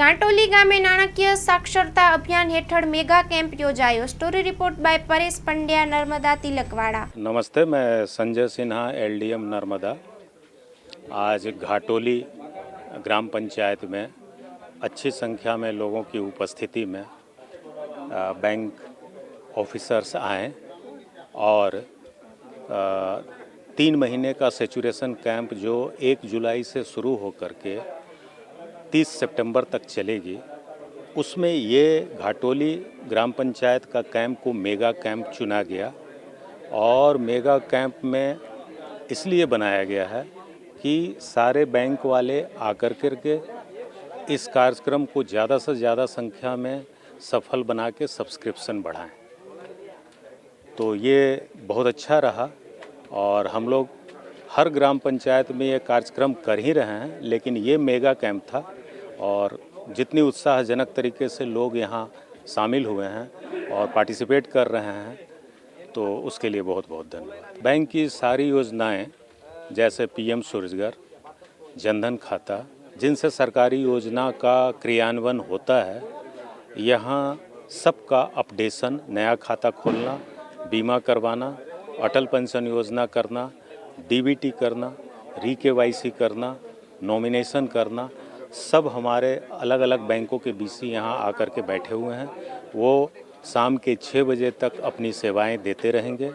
ગાંટોલી ગામે નાણાકીય સાક્ષરતા અભિયાન હેઠળ મેગા कैंप યોજાયો। Story report by Paresh Pandya, Narmada Tilakwada. नमस्ते, मैं संजय सिन्हा, एलडीएम नर्मदा। आज घाटोली ग्राम पंचायत में अच्छी संख्या में लोगों की उपस्थिति में बैंक ऑफिसर्स आए और 3 महीने का सेचुरेशन कैंप जो 1 जुलाई से शुरू होकर के 30 सितंबर तक चलेगी, उसमें ये घाटोली ग्राम पंचायत का कैंप को मेगा कैंप चुना गया। और मेगा कैंप में इसलिए बनाया गया है कि सारे बैंक वाले आकर करके इस कार्यक्रम को ज़्यादा से ज़्यादा संख्या में सफल बना के सब्सक्रिप्शन बढ़ाएं। तो ये बहुत अच्छा रहा और हम लोग हर ग्राम पंचायत में ये कार्यक्रम कर ही रहे हैं, लेकिन ये मेगा कैंप था और जितनी उत्साहजनक तरीके से लोग यहाँ शामिल हुए हैं और पार्टिसिपेट कर रहे हैं, तो उसके लिए बहुत बहुत धन्यवाद। बैंक की सारी योजनाएं जैसे पीएम स्वरोजगार, जनधन खाता, जिनसे सरकारी योजना का क्रियान्वयन होता है, यहाँ सबका अपडेशन, नया खाता खोलना, बीमा करवाना, अटल पेंशन योजना करना, डीबीटी करना, री-केवाईसी करना, नॉमिनेशन करना, सब हमारे अलग अलग बैंकों के बीसी यहाँ आकर के बैठे हुए हैं। वो शाम के 6 बजे तक अपनी सेवाएं देते रहेंगे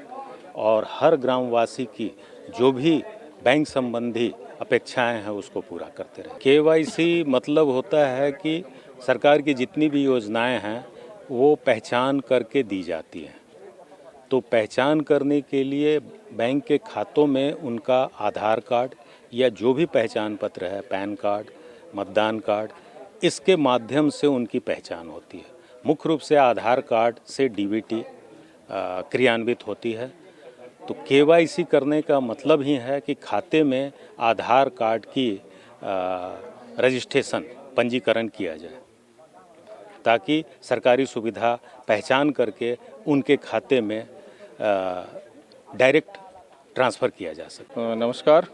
और हर ग्रामवासी की जो भी बैंक संबंधी अपेक्षाएं हैं उसको पूरा करते रहें। केवाईसी मतलब होता है कि सरकार की जितनी भी योजनाएं हैं वो पहचान करके दी जाती हैं। तो पहचान करने के लिए बैंक के खातों में उनका आधार कार्ड या जो भी पहचान पत्र है, पैन कार्ड, मतदान कार्ड, इसके माध्यम से उनकी पहचान होती है। मुख्य रूप से आधार कार्ड से डीबीटी क्रियान्वित होती है। तो केवाईसी करने का मतलब ही है कि खाते में आधार कार्ड की रजिस्ट्रेशन, पंजीकरण किया जाए, ताकि सरकारी सुविधा पहचान करके उनके खाते में डायरेक्ट ट्रांसफ़र किया जा सके। नमस्कार,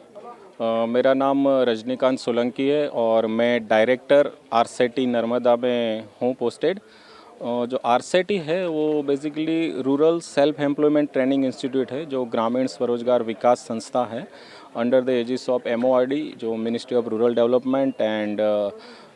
मेरा नाम रजनीकांत सोलंकी है और मैं डायरेक्टर आरसेटी नर्मदा में हूँ पोस्टेड। जो आरसेटी है वो basically rural self employment training institute है, जो ग्रामीण स्वरोजगार विकास संस्था है under the aegis of MORD, जो ministry of rural development, and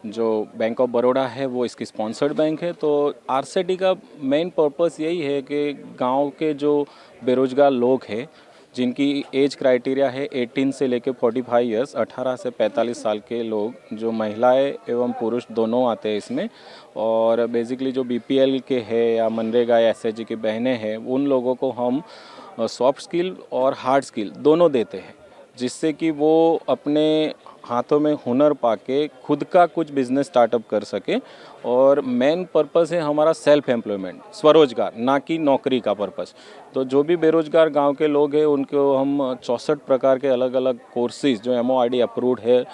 जो बैंक ऑफ बड़ौदा है वो इसकी स्पॉन्सर्ड बैंक है। तो आरसेटी का मेन पर्पस यही है कि गांव के जो बेरोजगार लोग हैं, जिनकी एज क्राइटेरिया है 18 से लेकर 45 ईयर्स, 18 से 45 साल के लोग, जो महिलाएं एवं पुरुष दोनों आते हैं इसमें, और बेसिकली जो BPL के है या मनरेगा या SHG की बहनें हैं, उन लोगों को हम सॉफ्ट स्किल और हार्ड स्किल दोनों देते हैं, जिससे कि वो अपने हाथों में हुनर पाके खुद का कुछ बिजनेस स्टार्टअप कर सके। और मेन पर्पस है हमारा सेल्फ एम्प्लॉयमेंट, स्वरोजगार, ना कि नौकरी का पर्पस। तो जो भी बेरोजगार गांव के लोग हैं उनको हम 64 प्रकार के अलग अलग कोर्सेज जो MORD अप्रूव्ड है,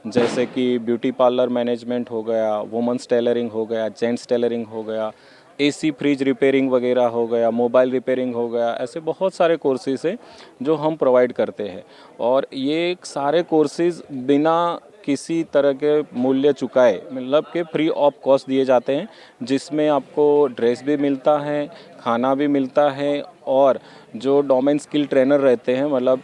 जैसे कि ब्यूटी पार्लर मैनेजमेंट हो गया, वुमेंस टेलरिंग हो गया, जेंट्स टेलरिंग हो गया, AC फ्रिज रिपेयरिंग वगैरह हो गया, मोबाइल रिपेयरिंग हो गया, ऐसे बहुत सारे कोर्सेज हैं जो हम प्रोवाइड करते हैं। और ये सारे कोर्सेज बिना किसी तरह के मूल्य चुकाए, मतलब कि फ्री ऑफ कॉस्ट दिए जाते हैं, जिसमें आपको ड्रेस भी मिलता है, खाना भी मिलता है, और जो डोमेन स्किल ट्रेनर रहते हैं, मतलब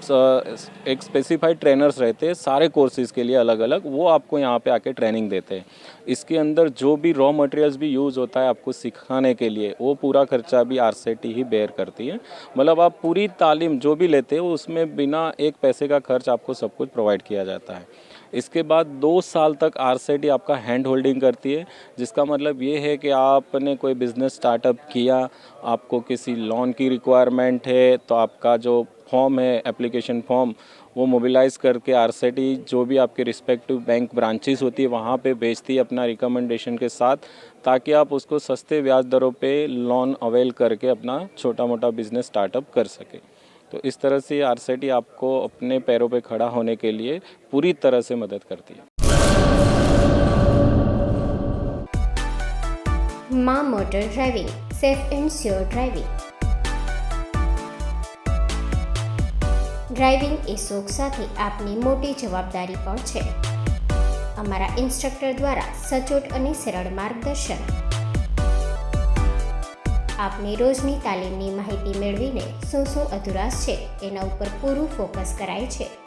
एक स्पेसिफाइड ट्रेनर्स रहते हैं सारे कोर्सेज़ के लिए अलग अलग, वो आपको यहाँ पे आके ट्रेनिंग देते हैं। इसके अंदर जो भी रॉ मटेरियल्स भी यूज़ होता है आपको सिखाने के लिए, वो पूरा खर्चा भी आरसेटी ही बेयर करती है। मतलब आप पूरी तालीम जो भी लेते हो उसमें बिना एक पैसे का खर्च आपको सब कुछ प्रोवाइड किया जाता है। इसके बाद 2 साल तक आरसेटी आपका हैंड होल्डिंग करती है, जिसका मतलब ये है कि आपने कोई बिज़नेस स्टार्टअप किया, आपको किसी लोन की रिक्वायरमेंट है, तो आपका जो फॉर्म है, एप्लीकेशन फॉर्म, वो मोबिलाइज़ करके आरसेटी जो भी आपके रिस्पेक्टिव बैंक ब्रांचेस होती है वहाँ पे भेजती है अपना रिकमेंडेशन के साथ, ताकि आप उसको सस्ते ब्याज दरों पे लोन अवेल करके अपना छोटा मोटा बिज़नेस स्टार्टअप कर सके। तो इस तरह से आरसेटी आपको अपने पैरों पे खड़ा होने के लिए पूरी तरह से मदद करती है। Maa motor driving, safe and sure driving. Driving એ શોખ સાથે આપની મોટી જવાબદારી પણ છે। અમારા ઇન્સ્ટ્રક્ટર દ્વારા સચોટ અને સરળ માર્ગદર્શન. આપની રોજની તાલીમની માહિતી મેળવીને શું અધુરાશ છે એના ઉપર પૂરું ફોકસ કરાય છે.